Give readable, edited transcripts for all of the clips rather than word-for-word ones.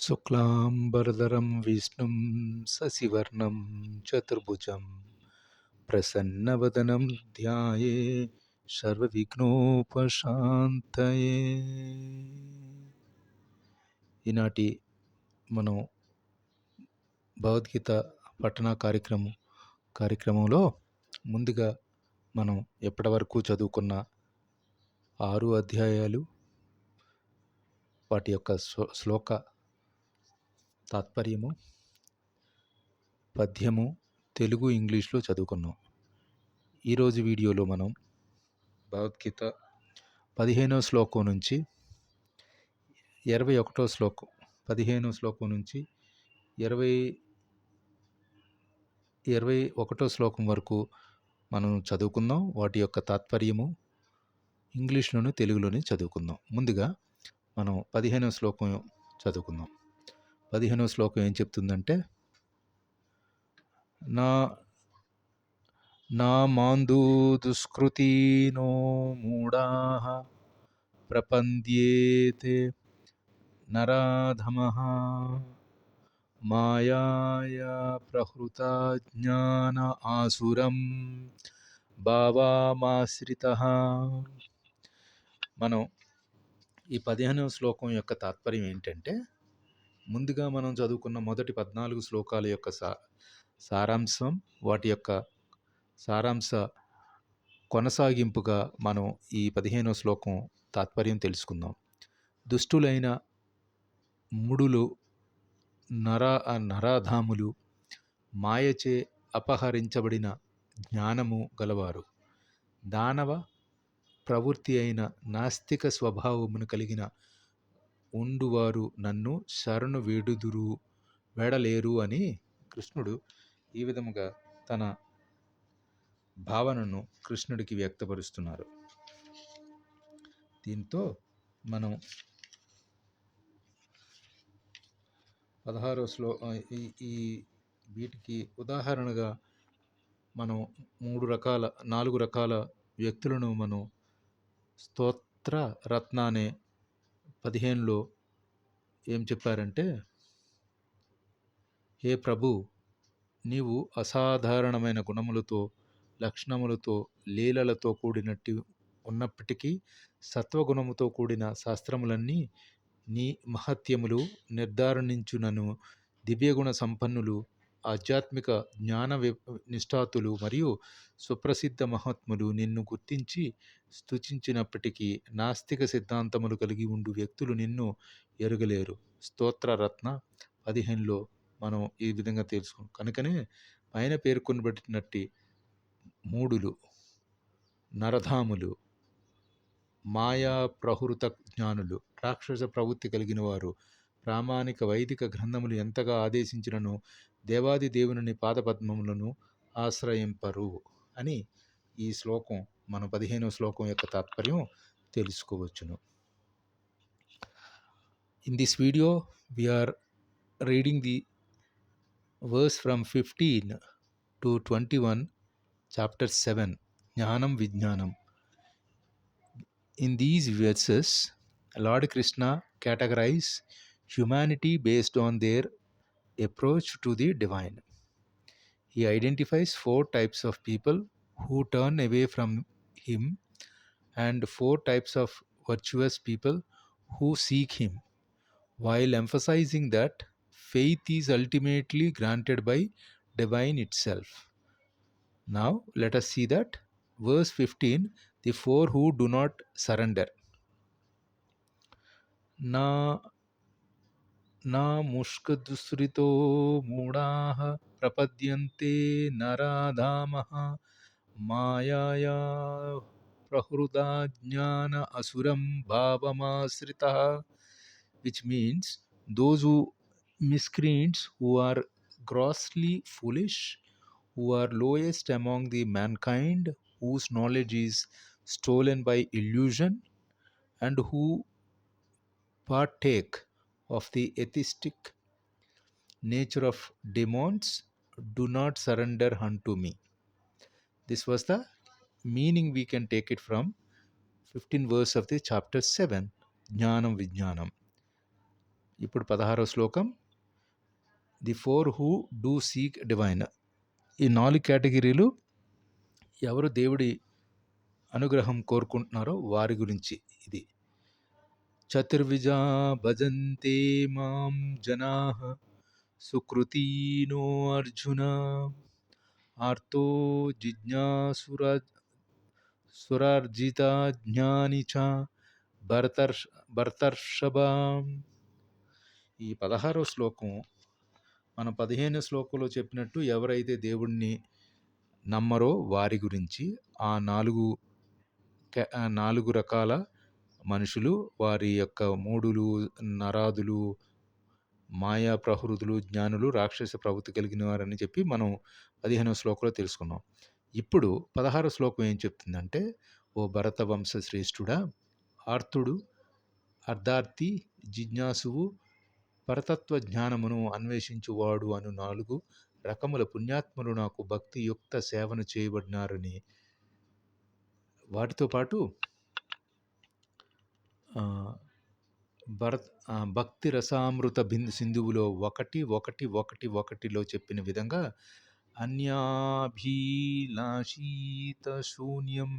శుక్లాంబరధరం విష్ణుం శశివర్ణం చతుర్భుజం ప్రసన్నవదనం ధ్యాయే సర్వవిఘ్నోపశాంతయే. ఈనాటి మనం భగవద్గీత పఠన కార్యక్రమంలో ముందుగా మనం ఎప్పటివరకు చదువుకున్న 6 అధ్యాయాలు, వాటి యొక్క శ్లోక తాత్పర్యము, పద్యము తెలుగు ఇంగ్లీష్లో చదువుకున్నాం. ఈరోజు వీడియోలో మనం భగవద్గీత 15వ శ్లోకం నుంచి 21వ శ్లోకం 15వ శ్లోకం నుంచి 21వ శ్లోకం వరకు మనం చదువుకుందాం. వాటి యొక్క తాత్పర్యము ఇంగ్లీష్లోను తెలుగులోనే చదువుకుందాం. ముందుగా మనం 15వ శ్లోకం చదువుకుందాం. 15వ శ్లోకం ఏం చెప్తుందంటే, నా మాందు దుష్కృతినో మూఢాః ప్రపద్యేతే నరాధమః మాయయా ప్రహృతా జ్ఞాన ఆసురం భావమాశ్రితః. మనం ఈ 15వ శ్లోకం యొక్క తాత్పర్యం ఏంటంటే, ముందుగా మనం చదువుకున్న మొదటి 14 శ్లోకాల యొక్క సారాంశం, వాటి యొక్క సారాంశ కొనసాగింపుగా మనం ఈ 15వ శ్లోకం తాత్పర్యం తెలుసుకుందాం. దుష్టులైన ముడులు, నరాధాములు, మాయచే అపహరించబడిన జ్ఞానము గలవారు, దానవ ప్రవృత్తి అయిన నాస్తిక స్వభావమును కలిగిన ఉండువారు నన్ను శరణు వేడలేరు అని కృష్ణుడు ఈ విధముగా తన భావనను కృష్ణుడికి వ్యక్తపరుస్తున్నారు. దీంతో మనం 16వ ఈ వీటికి ఉదాహరణగా మనం 4 రకాల వ్యక్తులను మనం స్తోత్ర రత్న అనే 15లో ఏం చెప్పారంటే, హే ప్రభు, నీవు అసాధారణమైన గుణములతో, లక్షణములతో, లీలలతో కూడినట్టు ఉన్నప్పటికీ సత్వగుణముతో కూడిన శాస్త్రములన్నీ నీ మహత్యములు నిర్ధారణించునను దివ్యగుణ సంపన్నులు, ఆధ్యాత్మిక జ్ఞాన నిష్ఠాతులు మరియు సుప్రసిద్ధ మహాత్ములు నిన్ను గుర్తించి స్తుతించినప్పటికీ నాస్తిక సిద్ధాంతములు కలిగి ఉండు వ్యక్తులు నిన్ను ఎరుగలేరు. స్తోత్ర రత్న 15లో మనం ఈ విధంగా తెలుసుకున్నాం. కనుకనే పైన పేర్కొనబడినట్టి మూడులు, నరధాములు, మాయా ప్రహృత జ్ఞానులు, రాక్షస ప్రవృత్తి కలిగిన వారు ప్రామాణిక వైదిక గ్రంథములు ఎంతగా ఆదేశించినను దేవాది దేవుని పాదపద్మములను ఆశ్రయింపరు అని ఈ శ్లోకం, మన 15వ శ్లోకం యొక్క తాత్పర్యం తెలుసుకోవచ్చును. In this video we are reading the verse from 15 to 21, chapter 7, Jnanam Vijnanam. In these verses, Lord Krishna categorizes humanity based on their approach to the divine. He identifies 4 types of people who turn away from him and 4 types of virtuous people who seek him, while emphasizing that faith is ultimately granted by divine itself. Now let us see that verse 15, the 4 who do not surrender. నా ముష్కదుస్రితో మూఢాః ప్రపద్యంతే నరాధామః మాయయా ప్రహృతా జ్ఞాన Asuran భావమాశ్రితః, which means those miscreants who are grossly foolish, who are lowest among the mankind, whose knowledge is stolen by illusion, and who partake of the atheistic nature of demons, do not surrender unto me. This was the meaning we can take it from 15th verse of the chapter 7, Jnanam Vijnanam. ఇప్పుడు 16వ శ్లోకం. The four who do seek divine. ఈ 4 కేటగిరీలు ఎవరు దేవుడి అనుగ్రహం కోరుకుంటున్నారో వారి గురించి ఇది. చతుర్విజా భజంతే మాం జనాః సుకృతీనో అర్జున ఆర్తో సురార్జితా జ్ఞాని చ భరతర్షభా. ఈ 16వ శ్లోకం మన 15 శ్లోకంలో చెప్పినట్టు ఎవరైతే దేవుణ్ణి నమ్మరో వారి గురించి ఆ 4 రకాల మనుషులు, వారి యొక్క మూడులు, నరాదులు, మాయా ప్రహృదులు, జ్ఞానులు, రాక్షస ప్రవృత్తి కలిగిన వారని చెప్పి మనం 15వ శ్లోకంలో తెలుసుకున్నాం. ఇప్పుడు 16వ శ్లోకం ఏం చెప్తుందంటే, ఓ భరత వంశ శ్రేష్ఠుడా, ఆర్తుడు, అర్ధార్థి, జిజ్ఞాసువు, పరతత్వ జ్ఞానమును అన్వేషించువాడు అను 4 రకముల పుణ్యాత్ములు నాకు భక్తియుక్త సేవను చేయబడినారని, వాటితో పాటు భక్తి రసామృత సింధువులో 1:1:1:1లో చెప్పిన విధంగా అన్యాభిలాషిత శూన్యం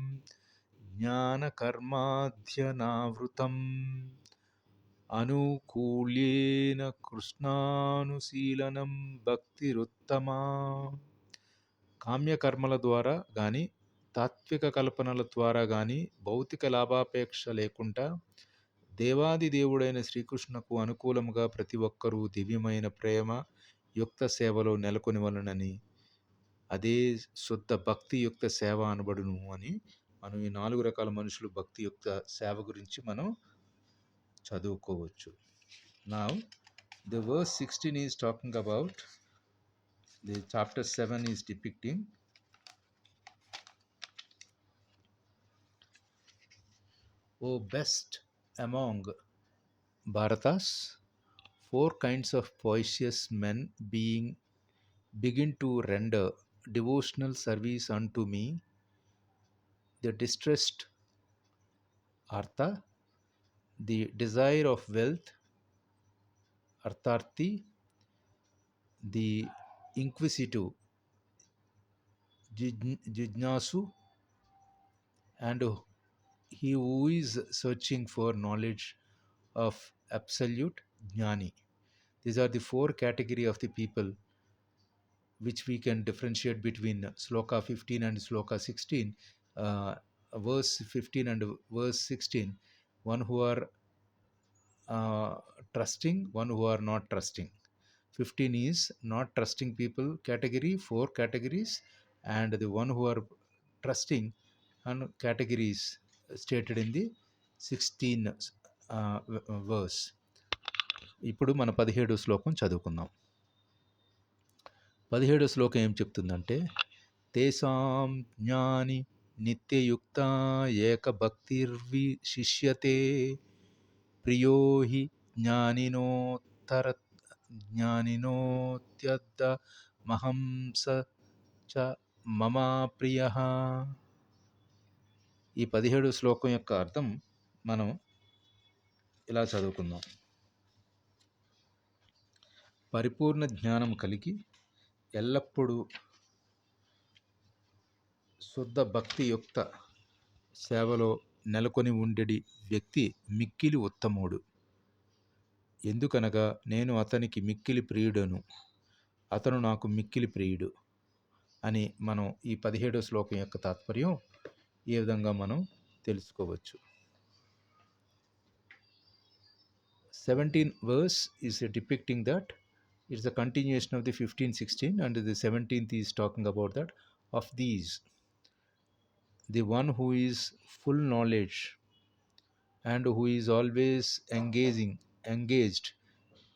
జ్ఞాన కర్మాధ్యనావృతం అనుకూల్యేన కృష్ణానుశీలనం భక్తిరుత్తమా. కామ్యకర్మల ద్వారా కానీ, తాత్విక కల్పనల ద్వారా కానీ భౌతిక లాభాపేక్ష లేకుండా దేవాది దేవుడైన శ్రీకృష్ణకు అనుకూలముగా ప్రతి ఒక్కరూ దివ్యమైన ప్రేమ యుక్త సేవలో నెలకొనివలనని, అదే శుద్ధ భక్తియుక్త సేవ అనబడును అని మనం ఈ 4 రకాల మనుషులు భక్తియుక్త సేవ గురించి మనం చదువుకోవచ్చు. Now the verse 16 is talking about, the chapter 7 is depicting O best among Bharatas, 4 kinds of poised men begin to render devotional service unto me, the distressed Artha, the desire of wealth Artharthi, the inquisitive Jijnasu, and he who is searching for knowledge of absolute Jnani. These are the 4 category of the people which we can differentiate between Sloka 15 and Sloka 16. Verse 15 and verse 16, one who are trusting, one who are not trusting. 15 is not trusting people category, 4 categories, and the one who are trusting and categories stated in the 16 verse. ఇప్పుడు మన 17వ శ్లోకం చదువుకుందాం. 17వ శ్లోకం ఏం చెప్తుందంటే, తేసాం జ్ఞాని నిత్యయుక్త ఏక భక్తిర్విశిష్యతే ప్రియో హి జ్ఞానినోత్యర్థ మహంస చ మమ ప్రియః. ఈ 17వ శ్లోకం యొక్క అర్థం మనం ఇలా చదువుకుందాం. పరిపూర్ణ జ్ఞానం కలిగి ఎల్లప్పుడూ శుద్ధ భక్తియుక్త సేవలో నెలకొని ఉండేడి వ్యక్తి మిక్కిలి ఉత్తముడు. ఎందుకనగా నేను అతనికి మిక్కిలి ప్రియుడను, అతను నాకు మిక్కిలి ప్రియుడు అని మనం ఈ 17వ శ్లోకం యొక్క తాత్పర్యం ఈ విధంగా మనం తెలుసుకోవచ్చు. 17th verse is depicting that it's a continuation of the 15, 16, and the 17th is talking about that. Of these, the one who is full knowledge and who is always engaged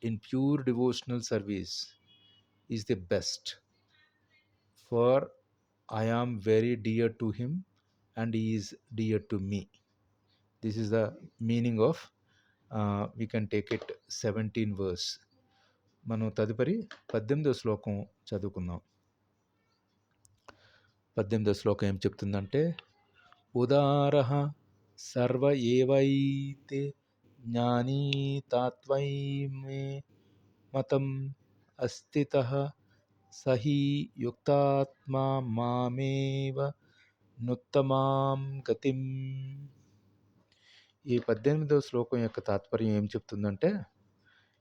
in pure devotional service is the best, for I am very dear to him and he is dear to me. This is the meaning of we can take it 17 verse. మనం తదుపరి 18వ శ్లోకం చదువుకుందాం. 18వ శ్లోకం ఏం చెప్తుందంటే, ఉదారః సర్వ ఏవైతే జ్ఞానీ తాత్వై మే మతం అస్థితః సహి యుక్తాత్మా మామేవ నుత్తమాం గతిం. ఈ 18వ శ్లోకం యొక్క తాత్పర్యం ఏం చెప్తుందంటే,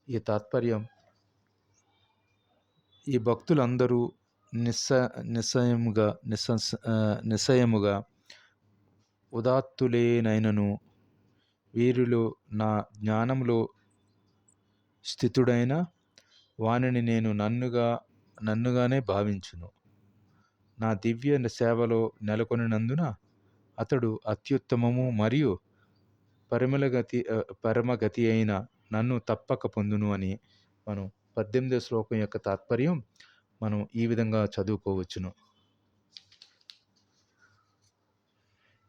ఈ తాత్పర్యం ఈ భక్తులందరూ నిశ్చయముగా ఉదాత్తులేనైనను వీరిలో నా జ్ఞానములో స్థితుడైన వానిని నేను నన్నుగానే భావించును. నా దివ్య సేవలో నెలకొనినందున అతడు అత్యుత్తమము మరియు పరమగతి అయిన నన్ను తప్పక పొందును అని మనం 18వ శ్లోకం యొక్క తాత్పర్యం మనం ఈ విధంగా చదువుకోవచ్చును.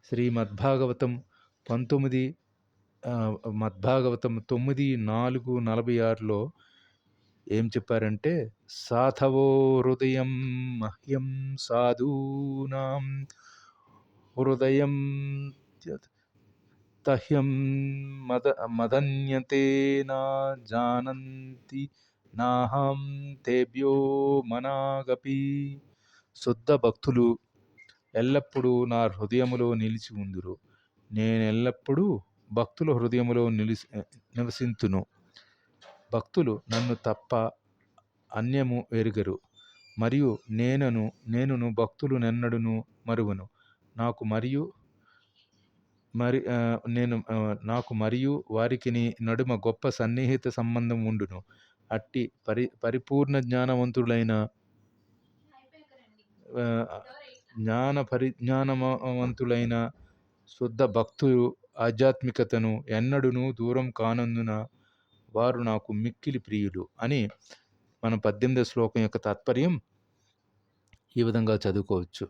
శ్రీమద్భాగవతం 9:4-46లో ఏం చెప్పారంటే, సాధవో హృదయం మహ్యం సాధూనాం హృదయం తహ్యం మదన్యతే నా జానంతి నాహం తేభ్యో మనాగపి. శుద్ధ భక్తులు ఎల్లప్పుడూ నా హృదయములో నిలిచి ఉందురు. నేనెల్లప్పుడూ భక్తుల హృదయములో నివసింతును. భక్తులు నన్ను తప్ప అన్యము ఎరుగరు, మరియు నేనును భక్తులు నెన్నడును మరువను. నాకు మరియు వారికిని నడుమ గొప్ప సన్నిహిత సంబంధం ఉండును. అట్టి పరిపూర్ణ పరిజ్ఞానవంతులైన శుద్ధ భక్తులు ఆధ్యాత్మికతను ఎన్నడూనూ దూరం కానందున వారు నాకు మిక్కిలి ప్రియులు అని మనం 18వ శ్లోకం యొక్క తాత్పర్యం ఈ విధంగా చదువుకోవచ్చు.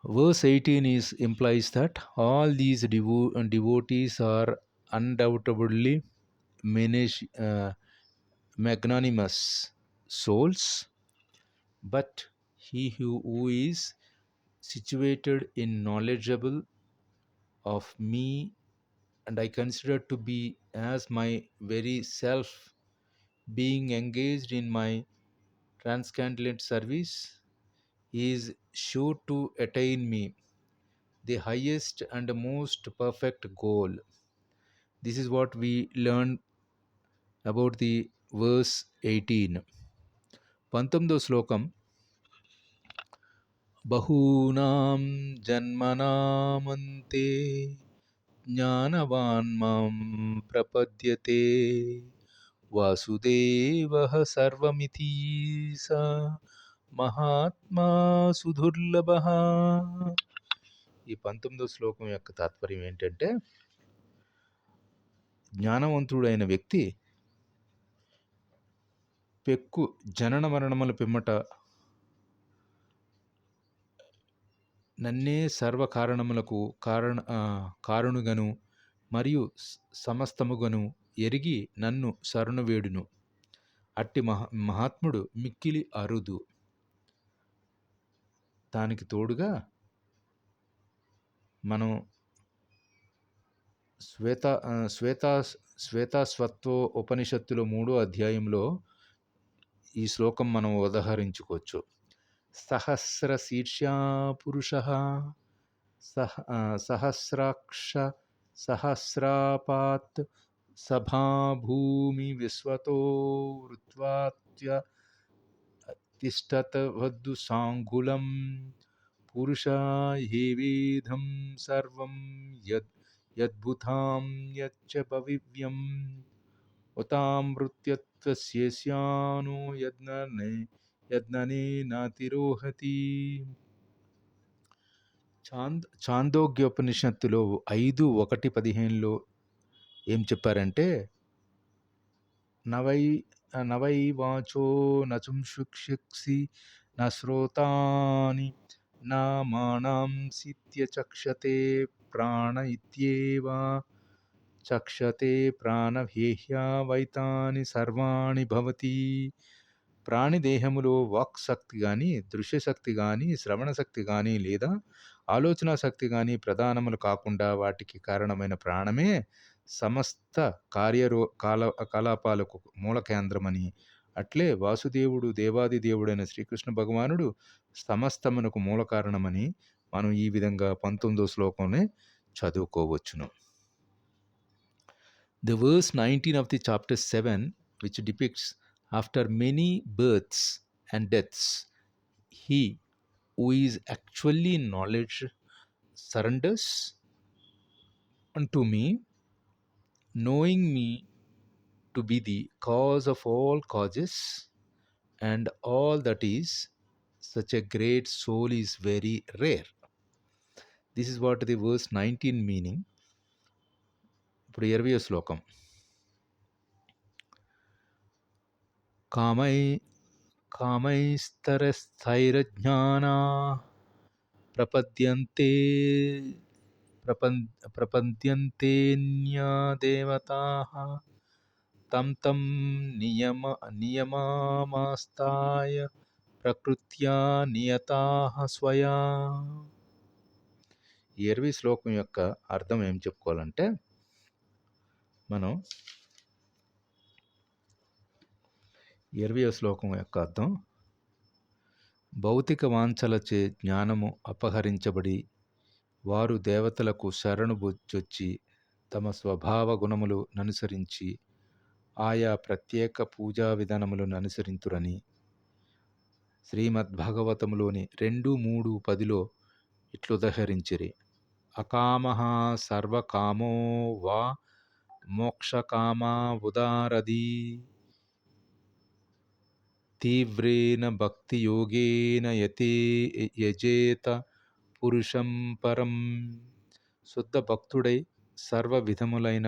Verse 18 implies that all these devotees are undoubtedly magnanimous souls, but he who is situated in knowledgeable of me and I consider to be as my very self, being engaged in my transcendental service, is sure to attain me, the highest and most perfect goal. This is what we learned about the verse 18. 19వ శ్లోకం, బహూనాం జన్మనామంతే జ్ఞానవాన్ మాం ప్రపద్యతే వాసుదేవః సర్వమితి స మహాత్మా సుదుర్లభః. ఈ 19వ శ్లోకం యొక్క తాత్పర్యం ఏంటంటే, జ్ఞానవంతుడైన వ్యక్తి పెక్కు జనన మరణముల పిమ్మట నన్నే సర్వ కారణములకు కారణుగను మరియు సమస్తముగను ఎరిగి నన్ను శరణు వేడును. అట్టి మహాత్ముడు మిక్కిలి అరుదు. దానికి తోడుగా మనం శ్వేతాస్వత్వ ఉపనిషత్తులో 3వ అధ్యాయంలో ఈ శ్లోకం మనం ఉదహరించుకోవచ్చు. సహస్రశీర్షా పురుషః సహస్రాక్ష సహస్రాపాత్ సభాభూమి విశ్వతో వృత్వాత్య తిష్టత్ వద్దు సాంగులం పురుష హేవేదం సర్వం యద్భుతాం యచ్చ భవివ్యం ఉతామృత్యత్వస్యేష్యానో యజ్ఞనే నాతిరోహతి. ఛాందోగ్యోపనిషత్తులో 5:1-15లో ఏం చెప్పారంటే, నవై వాచో నచుంషుక్షి న శ్రోతాని నా మానాంసిత్య చక్షతే ప్రాణ ఇత్యేవ చక్షతే ప్రాణహేహ్యా వైతాని సర్వాణి భవతి. ప్రాణిదేహములో వాక్ శక్తి కానీ, దృశ్యశక్తి కానీ, శ్రవణ శక్తి కానీ లేదా ఆలోచన శక్తి కానీ ప్రధానములు కాకుండా వాటికి కారణమైన ప్రాణమే సమస్త కలాపాలకు మూల కేంద్రమని, అట్లే వాసుదేవుడు దేవాది దేవుడైన శ్రీకృష్ణ భగవానుడు సమస్తమునకు మూల కారణమని మనం ఈ విధంగా 19వ శ్లోకంనే చదువుకోవచ్చును. The verse 19 of the chapter 7, which depicts after many births and deaths, he who is actually knowledge surrenders unto me, knowing me to be the cause of all causes and all that is. Such a great soul is very rare. This is what the verse 19 meaning. ఇప్పుడు 20వ శ్లోకం. కామైస్తరస్థైరజ్ఞానా ప్రపద్యంతేన్యదేవతాః తం తం నియమామాస్తాయ ప్రకృత్యా నియతాః స్వయా. ఈ 20 శ్లోకం యొక్క అర్థం ఏం చెప్పుకోవాలంటే, మనం 20వ శ్లోకం యొక్క అర్థం, భౌతిక వాంఛలచే జ్ఞానము అపహరించబడి వారు దేవతలకు శరణుబొజ్జొచ్చి తమ స్వభావ గుణములు ననుసరించి ఆయా ప్రత్యేక పూజా విధానములను అనుసరింతురని శ్రీమద్భాగవతములోని 2:3-10లో ఇట్లుదహరించిరి. అకామః సర్వకామో వా మోక్షకామా ఉదారది తీవ్రేణ భక్తియోగేన యజేత పురుషం పరం. శుద్ధ భక్తుడై సర్వ విధములైన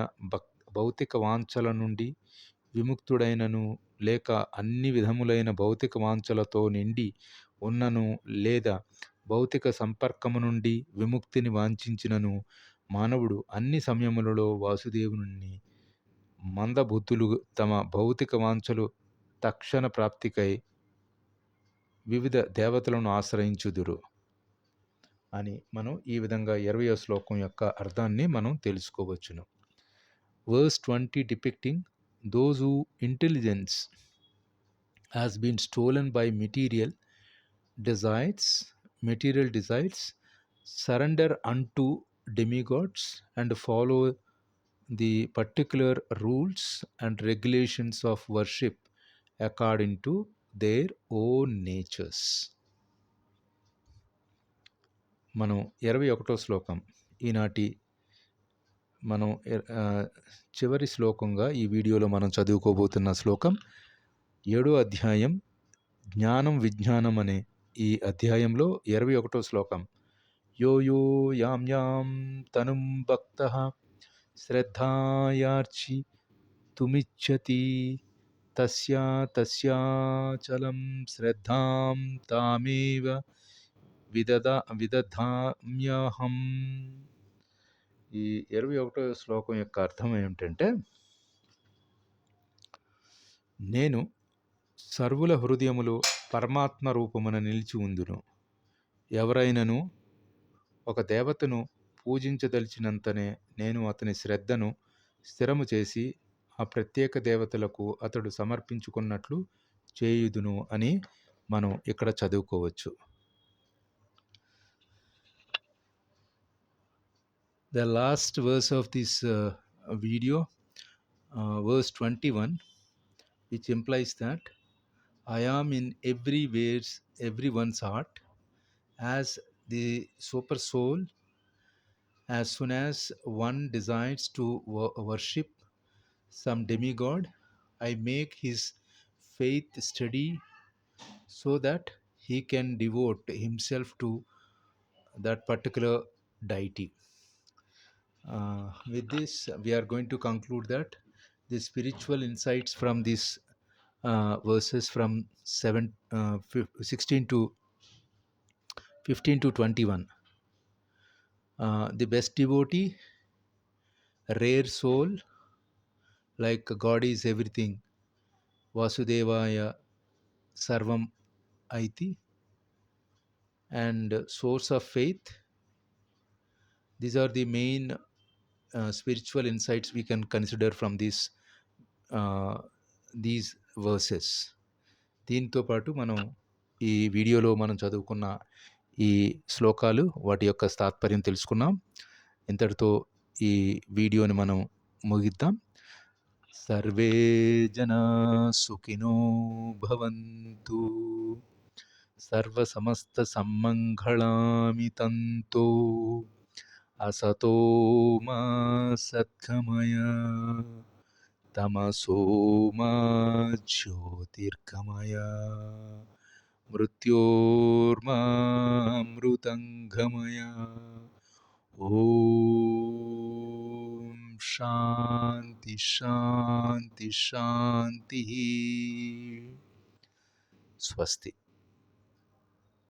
భౌతిక వాంఛల నుండి విముక్తుడైనను, లేక అన్ని విధములైన భౌతిక వాంఛలతో నిండి ఉన్నను, లేదా భౌతిక సంపర్కము నుండి విముక్తిని వాంఛించినను మానవుడు అన్ని సమయములలో వాసుదేవుని మందబుద్ధులు తమ భౌతిక వాంఛలు తక్షణ ప్రాప్తికై వివిధ దేవతలను ఆశ్రయించుదురు అని మనం ఈ విధంగా 20వ శ్లోకం యొక్క అర్థాన్ని మనం తెలుసుకోవచ్చును. Verse 20 depicting those whose intelligence has been stolen by material desires, surrender unto demigods and follow the particular rules and regulations of worship according to their own natures. మనం 21వ శ్లోకం, ఈనాటి మనం చివరి శ్లోకంగా ఈ వీడియోలో మనం చదువుకోబోతున్న శ్లోకం 7వ అధ్యాయం జ్ఞానం విజ్ఞానం అనే ఈ అధ్యాయంలో 21వ శ్లోకం. యో యో యాం యాం తనుం భక్తః శ్రద్ధాయార్చి తుమిచ్చతి తస్యా తస్యాచలం శ్రద్ధాం తామేవ విదధామ్యహం. ఈ 21వ శ్లోకం యొక్క అర్థం ఏమిటంటే, నేను సర్వుల హృదయములో పరమాత్మ రూపమున నిలిచి ఉందును. ఎవరైనను ఒక దేవతను పూజించదలిచినంతనే నేను అతని శ్రద్ధను స్థిరము చేసి ఆ ప్రత్యేక దేవతలకు అతడు సమర్పించుకున్నట్లు చేయుదును అని మనం ఇక్కడ చదువుకోవచ్చు. The last verse of this video, verse 21, which implies that I am in everyone's heart as the super soul. As soon as one decides to worship some demigod, I make his faith steady so that he can devote himself to that particular deity. With this, we are going to conclude that the spiritual insights from these verses from 16 to 15 to 21. The best devotee, rare soul, like God is everything, Vasudevaya Sarvam Aiti, and source of faith. These are the main spiritual insights we can consider from these verses. దీంతో పాటు మనం ఈ వీడియోలో మనం చదువుకున్న ఈ శ్లోకాలు వాటి యొక్క తాత్పర్యం తెలుసుకున్నాం. ఇంతటితో ఈ వీడియోని మనం ముగిద్దాం. సర్వే జనా సుఖినో భవంతు, సర్వసమస్త సమ్మంగళాని తంతో, అసతో మా సద్గమయ, తమసో మా జ్యోతిర్గమయ, మృత్యోర్మా అమృతంగమయ. ఓం శాంతి శాంతి శాంతి. స్వస్తి.